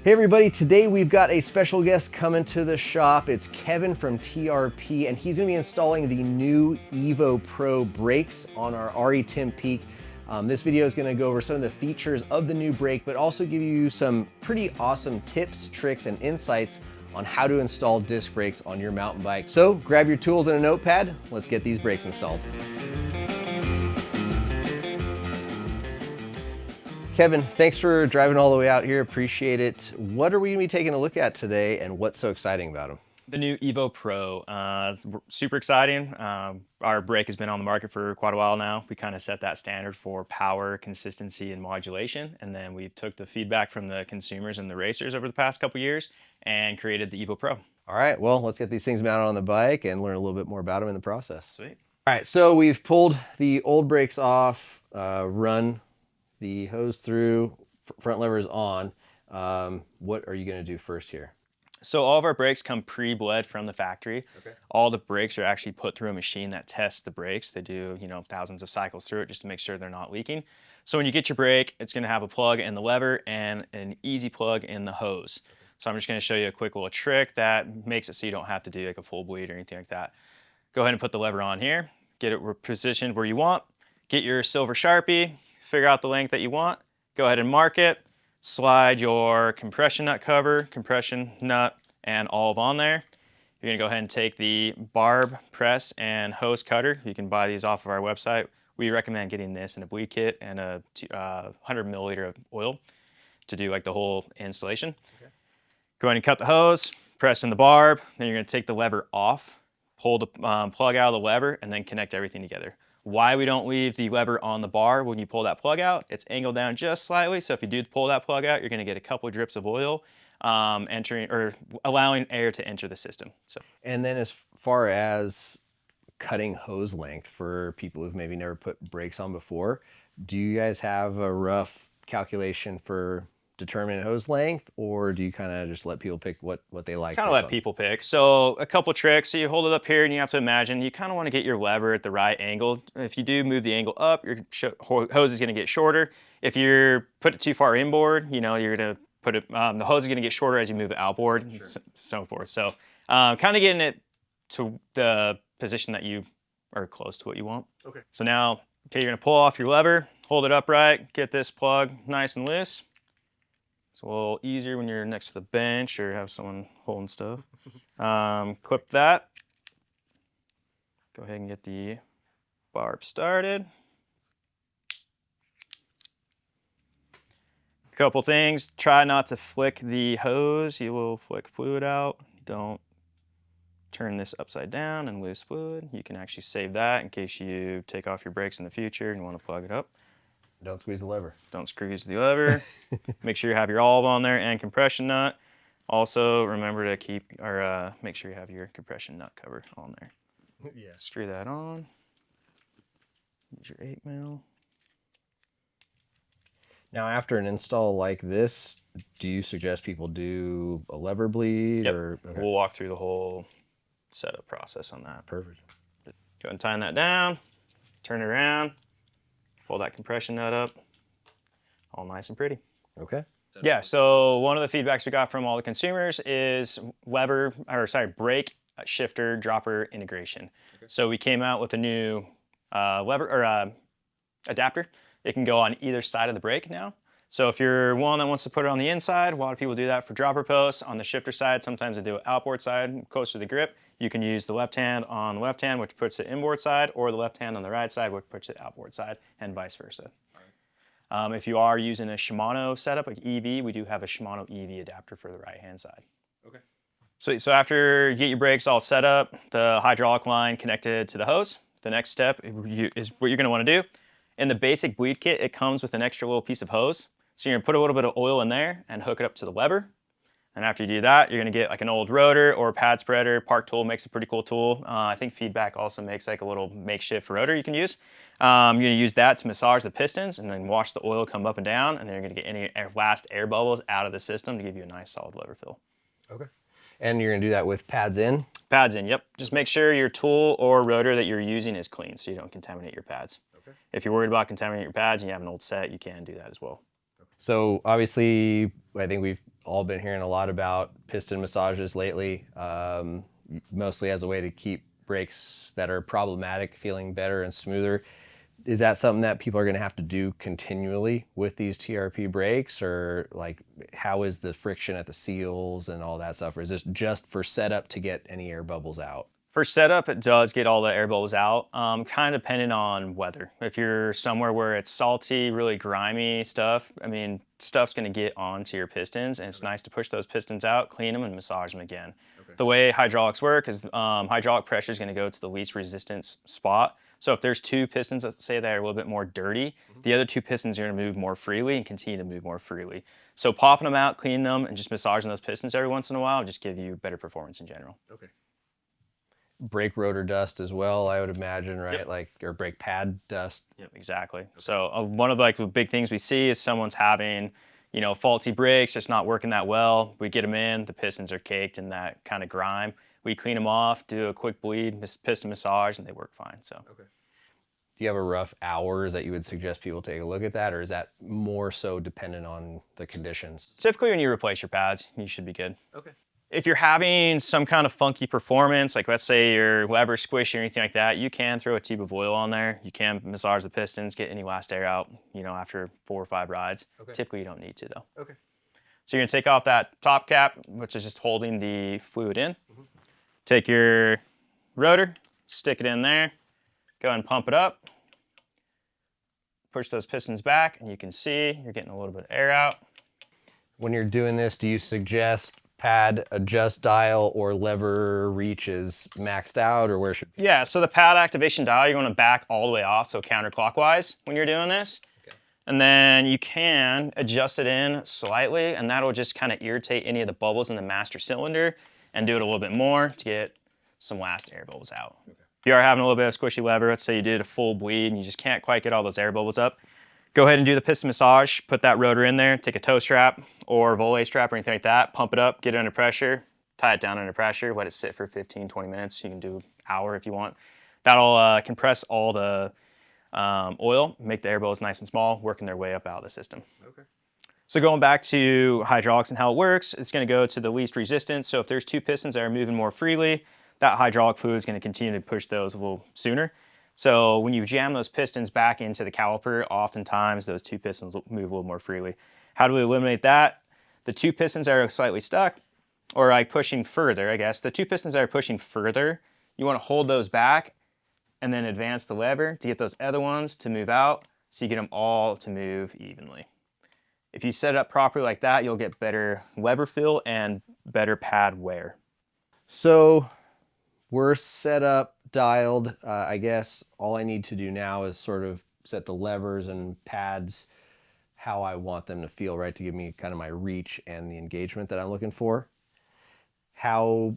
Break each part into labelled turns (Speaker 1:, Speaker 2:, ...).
Speaker 1: Hey everybody, today we've got a special guest coming to the shop. It's Kevin from TRP, and he's gonna be installing the new Evo Pro brakes on our Timp Peak. This video is gonna go over some of the features of the new brake, but also give you some pretty awesome tips, tricks, and insights on how to install disc brakes on your mountain bike. So grab your tools and a notepad, let's get these brakes installed. Kevin, thanks for driving all the way out here. Appreciate it. What are we gonna be taking a look at today, and what's so exciting about them?
Speaker 2: The new Evo Pro, super exciting. Our brake has been on the market for quite a while now. We kind of set that standard for power, consistency, and modulation. And then we took the feedback from the consumers and the racers over the past couple years and created the Evo Pro.
Speaker 1: All right, well, let's get these things mounted on the bike and learn a little bit more about them in the process.
Speaker 2: Sweet.
Speaker 1: All right, so we've pulled the old brakes off, run the hose through, front levers on. What are you gonna do first here?
Speaker 2: So all of our brakes come pre-bled from the factory.
Speaker 1: Okay.
Speaker 2: All the brakes are actually put through a machine that tests the brakes. They do, thousands of cycles through it just to make sure they're not leaking. So when you get your brake, it's gonna have a plug in the lever and an easy plug in the hose. So I'm just gonna show you a quick little trick that makes it so you don't have to do like a full bleed or anything like that. Go ahead and put the lever on here, get it positioned where you want, get your silver Sharpie, figure out the length that you want, go ahead and mark it, slide your compression nut cover, compression nut, and olive on there. You're gonna go ahead and take the barb press and hose cutter. You can buy these off of our website. We recommend getting this in a bleed kit and a 100 milliliter of oil to do like the whole installation.
Speaker 1: Okay.
Speaker 2: Go ahead and cut the hose, press in the barb, then you're gonna take the lever off, pull the plug out of the lever, and then connect everything together. Why we don't leave the lever on the bar when you pull that plug out, it's angled down just slightly, so if you do pull that plug out, you're gonna get a couple of drips of oil entering or allowing air to enter the system. So.
Speaker 1: And then as far as cutting hose length for people who've maybe never put brakes on before, do you guys have a rough calculation for determining hose length, or do you kind of just let people pick what they like?
Speaker 2: Kind of let people pick. So a couple tricks. So you hold it up here and you have to imagine you kind of want to get your lever at the right angle. If you do move the angle up, your hose is going to get shorter. If you put it too far inboard, you're going to put it, the hose is going to get shorter as you move it outboard, sure. So forth. So kind of getting it to the position that you are close to what you want.
Speaker 1: Okay.
Speaker 2: So now, you're going to pull off your lever, hold it upright, get this plug nice and loose. It's a little easier when you're next to the bench or have someone holding stuff. Clip that. Go ahead and get the barb started. Couple things, try not to flick the hose. You will flick fluid out. Don't turn this upside down and lose fluid. You can actually save that in case you take off your brakes in the future and you want to plug it up.
Speaker 1: Don't squeeze the lever.
Speaker 2: Don't squeeze the lever. Make sure you have your olive on there and compression nut. Also, remember to keep or make sure you have your compression nut cover on there.
Speaker 1: Yeah.
Speaker 2: Screw that on. Use your 8 mil.
Speaker 1: Now, after an install like this, do you suggest people do a lever bleed?
Speaker 2: Yep.
Speaker 1: Or okay.
Speaker 2: We'll walk through the whole setup process on that.
Speaker 1: Perfect.
Speaker 2: Go ahead and tighten that down. Turn it around. Pull that compression nut up. All nice and pretty.
Speaker 1: Okay.
Speaker 2: Yeah, so one of the feedbacks we got from all the consumers is brake shifter dropper integration. Okay. So we came out with a new lever or adapter. It can go on either side of the brake now. So if you're one that wants to put it on the inside, a lot of people do that for dropper posts. On the shifter side, sometimes they do it outboard side, close to the grip. You can use the left hand on the left hand, which puts it inboard side, or the left hand on the right side, which puts it outboard side, and vice versa. If you are using a Shimano setup, like EV, we do have a Shimano EV adapter for the right-hand side.
Speaker 1: Okay.
Speaker 2: So after you get your brakes all set up, the hydraulic line connected to the hose, the next step is what you're gonna wanna do. In the basic bleed kit, it comes with an extra little piece of hose. So you're gonna put a little bit of oil in there and hook it up to the lever. And after you do that, you're gonna get like an old rotor or pad spreader. Park Tool makes a pretty cool tool. I think Feedback also makes like a little makeshift rotor you can use. You're gonna use that to massage the pistons and then watch the oil come up and down, and then you're gonna get any last air bubbles out of the system to give you a nice solid lever fill.
Speaker 1: Okay. And you're gonna do that with pads in?
Speaker 2: Pads in, yep. Just make sure your tool or rotor that you're using is clean so you don't contaminate your pads. Okay. If you're worried about contaminating your pads and you have an old set, you can do that as well.
Speaker 1: So obviously, I think all been hearing a lot about piston massages lately, mostly as a way to keep brakes that are problematic feeling better and smoother. Is that something that people are going to have to do continually with these TRP brakes, or like how is the friction at the seals and all that stuff? Or is this just for setup to get any air bubbles out?
Speaker 2: For setup, it does get all the air bubbles out, kind of depending on weather. If you're somewhere where it's salty, really grimy stuff, I mean, stuff's gonna get onto your pistons, and it's nice to push those pistons out, clean them, and massage them again. The way hydraulics work is hydraulic pressure is gonna go to the least resistance spot. So if there's two pistons, let's say, that are a little bit more dirty, the other two pistons are gonna move more freely and continue to move more freely. So popping them out, cleaning them, and just massaging those pistons every once in a while just give you better performance in general.
Speaker 1: Okay. Brake rotor dust as well, I would imagine, right?
Speaker 2: Yep.
Speaker 1: Like, or brake pad dust.
Speaker 2: Yep, exactly. So one of like the big things we see is someone's having, faulty brakes, just not working that well. We get them in, the pistons are caked in that kind of grime. We clean them off, do a quick bleed, piston massage, and they work fine. So.
Speaker 1: Okay. Do you have a rough hours that you would suggest people take a look at that, or is that more so dependent on the conditions?
Speaker 2: Typically, when you replace your pads, you should be good.
Speaker 1: Okay.
Speaker 2: If you're having some kind of funky performance, like let's say your lever's squishy or anything like that, you can throw a tube of oil on there. You can massage the pistons, get any last air out, after 4 or 5 rides.
Speaker 1: Okay.
Speaker 2: Typically, you don't need to, though.
Speaker 1: Okay.
Speaker 2: So you're gonna take off that top cap, which is just holding the fluid in. Take your rotor, stick it in there, go ahead and pump it up. Push those pistons back, and you can see you're getting a little bit of air out.
Speaker 1: When you're doing this, do you suggest pad adjust dial or lever reach is maxed out, or where should?
Speaker 2: Yeah, so the pad activation dial, you're gonna back all the way off, so counterclockwise when you're doing this. Okay. And then you can adjust it in slightly, and that'll just kind of irritate any of the bubbles in the master cylinder, and do it a little bit more to get some last air bubbles out. Okay. If you are having a little bit of squishy lever, let's say you did a full bleed and you just can't quite get all those air bubbles up, go ahead and do the piston massage, put that rotor in there, take a toe strap or volet strap or anything like that, pump it up, get it under pressure, tie it down under pressure, let it sit for 15, 20 minutes. You can do an hour if you want. That'll compress all the oil, make the air bubbles nice and small, working their way up out of the system. Okay. So going back to hydraulics and how it works, it's gonna go to the least resistance. So if there's two pistons that are moving more freely, that hydraulic fluid is gonna continue to push those a little sooner. So when you jam those pistons back into the caliper, oftentimes those two pistons move a little more freely. How do we eliminate that? The two pistons that are slightly stuck, or like pushing further, I guess, the two pistons that are pushing further, you wanna hold those back and then advance the lever to get those other ones to move out, so you get them all to move evenly. If you set it up properly like that, you'll get better lever feel and better pad wear.
Speaker 1: So we're set up, dialed. I guess all I need to do now is sort of set the levers and pads how I want them to feel, right, to give me kind of my reach and the engagement that I'm looking for. How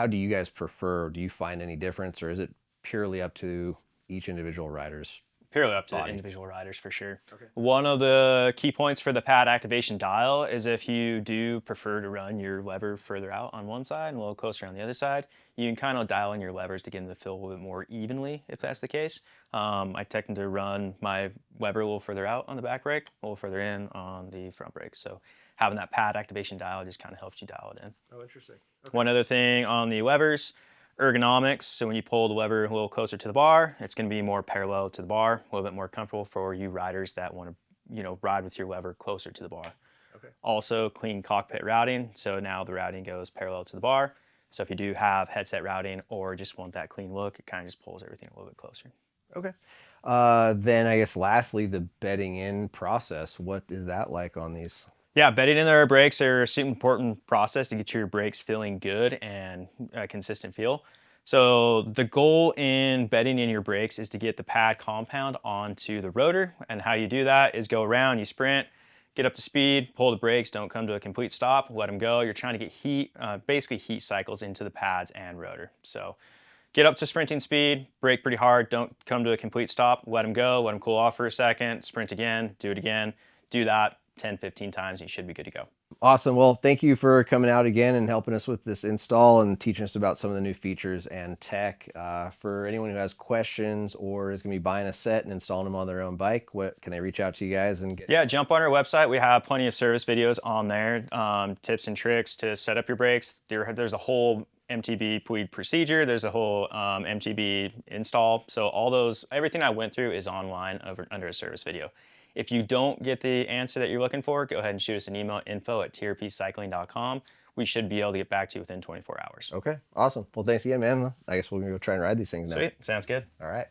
Speaker 1: do you guys prefer? Do you find any difference, or is it purely up to each individual rider's?
Speaker 2: Purely up to
Speaker 1: body?
Speaker 2: individual riders for sure.
Speaker 1: Okay.
Speaker 2: One of the key points for the pad activation dial is if you do prefer to run your lever further out on one side and a little closer on the other side, you can kind of dial in your levers to get them to feel a little bit more evenly if that's the case. I tend to run my lever a little further out on the back brake, a little further in on the front brake. So having that pad activation dial just kind of helps you dial it in.
Speaker 1: Oh, interesting. Okay.
Speaker 2: One other thing on the levers, ergonomics. So when you pull the lever a little closer to the bar, it's going to be more parallel to the bar, a little bit more comfortable for you riders that want to, ride with your lever closer to the bar. Okay. Also, clean cockpit routing. So now the routing goes parallel to the bar. So if you do have headset routing or just want that clean look, it kind of just pulls everything a little bit closer.
Speaker 1: Okay. Then I guess lastly, the bedding in process. What is that like on these?
Speaker 2: Yeah, bedding in their brakes are a super important process to get your brakes feeling good and a consistent feel. So the goal in bedding in your brakes is to get the pad compound onto the rotor. And how you do that is go around, you sprint, get up to speed, pull the brakes, don't come to a complete stop, let them go. You're trying to get heat, basically heat cycles into the pads and rotor. So get up to sprinting speed, brake pretty hard, don't come to a complete stop, let them go, let them cool off for a second, sprint again, do it again, do that 10, 15 times, and you should be good to go.
Speaker 1: Awesome. Well, thank you for coming out again and helping us with this install and teaching us about some of the new features and tech. For anyone who has questions or is going to be buying a set and installing them on their own bike, what can they reach out to you guys and get?
Speaker 2: Yeah, jump on our website. We have plenty of service videos on there, tips and tricks to set up your brakes. There's a whole MTB Puig procedure. There's a whole MTB install. So all those, everything I went through is online under a service video. If you don't get the answer that you're looking for, go ahead and shoot us an email, info@trpcycling.com. We should be able to get back to you within 24 hours.
Speaker 1: Okay, awesome. Well, thanks again, man. I guess we're going to go try and ride these things now.
Speaker 2: Sweet, sounds good.
Speaker 1: All right.